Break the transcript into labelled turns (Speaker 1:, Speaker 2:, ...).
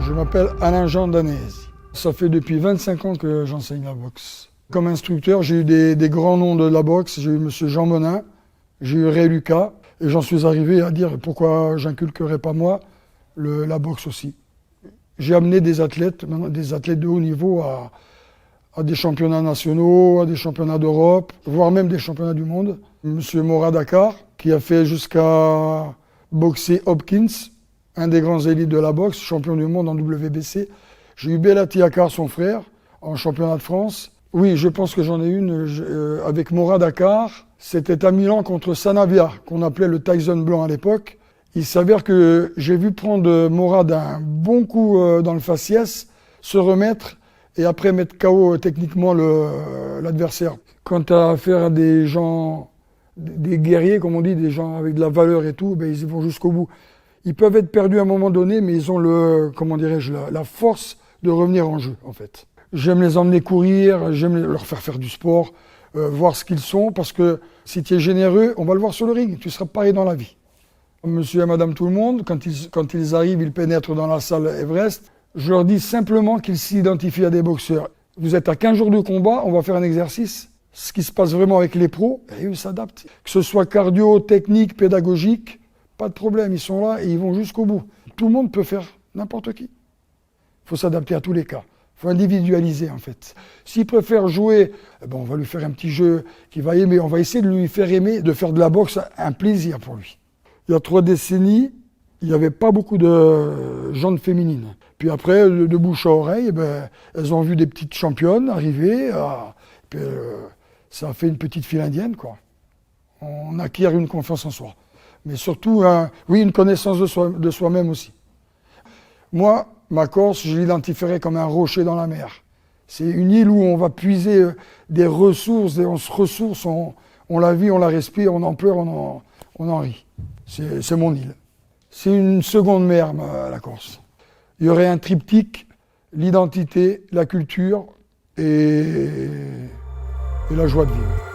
Speaker 1: Je m'appelle Alain-Jean Danesi. Ça fait depuis 25 ans que j'enseigne la boxe. Comme instructeur, j'ai eu des grands noms de la boxe. J'ai eu M. Jean Monin, j'ai eu Ray Lucas, et j'en suis arrivé à dire pourquoi j'inculquerais pas moi la boxe aussi. J'ai amené des athlètes de haut niveau à des championnats nationaux, à des championnats d'Europe, voire même des championnats du monde. M. Morad Dakar, qui a fait jusqu'à boxer Hopkins, un des grands élites de la boxe, champion du monde en WBC. J'ai eu Belati Akar, son frère, en championnat de France. Oui, je pense que j'en ai une avec Morad Dakar. C'était à Milan contre Sanavia, qu'on appelait le Tyson blanc à l'époque. Il s'avère que j'ai vu prendre Morad un bon coup dans le faciès, se remettre et après mettre KO techniquement l'adversaire. Quand tu as affaire à des gens, des guerriers, comme on dit, des gens avec de la valeur et tout, ben, ils y vont jusqu'au bout. Ils peuvent être perdus à un moment donné, mais ils ont la force de revenir en jeu, en fait. J'aime les emmener courir, j'aime leur faire du sport, voir ce qu'ils sont, parce que si tu es généreux, on va le voir sur le ring, tu seras pareil dans la vie. Monsieur et madame tout le monde, quand ils arrivent, ils pénètrent dans la salle Everest, je leur dis simplement qu'ils s'identifient à des boxeurs. Vous êtes à 15 jours de combat, on va faire un exercice. Ce qui se passe vraiment avec les pros, et eux s'adaptent. Que ce soit cardio, technique, pédagogique, pas de problème, ils sont là et ils vont jusqu'au bout. Tout le monde peut faire n'importe qui. Il faut s'adapter à tous les cas. Il faut individualiser en fait. S'il préfère jouer, on va lui faire un petit jeu qu'il va aimer. On va essayer de lui faire aimer, de faire de la boxe un plaisir pour lui. Il y a 3 décennies, il n'y avait pas beaucoup de jantes féminines. Puis après, de bouche à oreille, elles ont vu des petites championnes arriver. Puis, ça a fait une petite file indienne, quoi. On acquiert une confiance en soi. Mais surtout, une connaissance de soi-même aussi. Moi, ma Corse, je l'identifierais comme un rocher dans la mer. C'est une île où on va puiser des ressources, et on se ressource, on la vit, on la respire, on en pleure, on en rit. C'est mon île. C'est une seconde mer, la Corse. Il y aurait un triptyque, l'identité, la culture et la joie de vivre.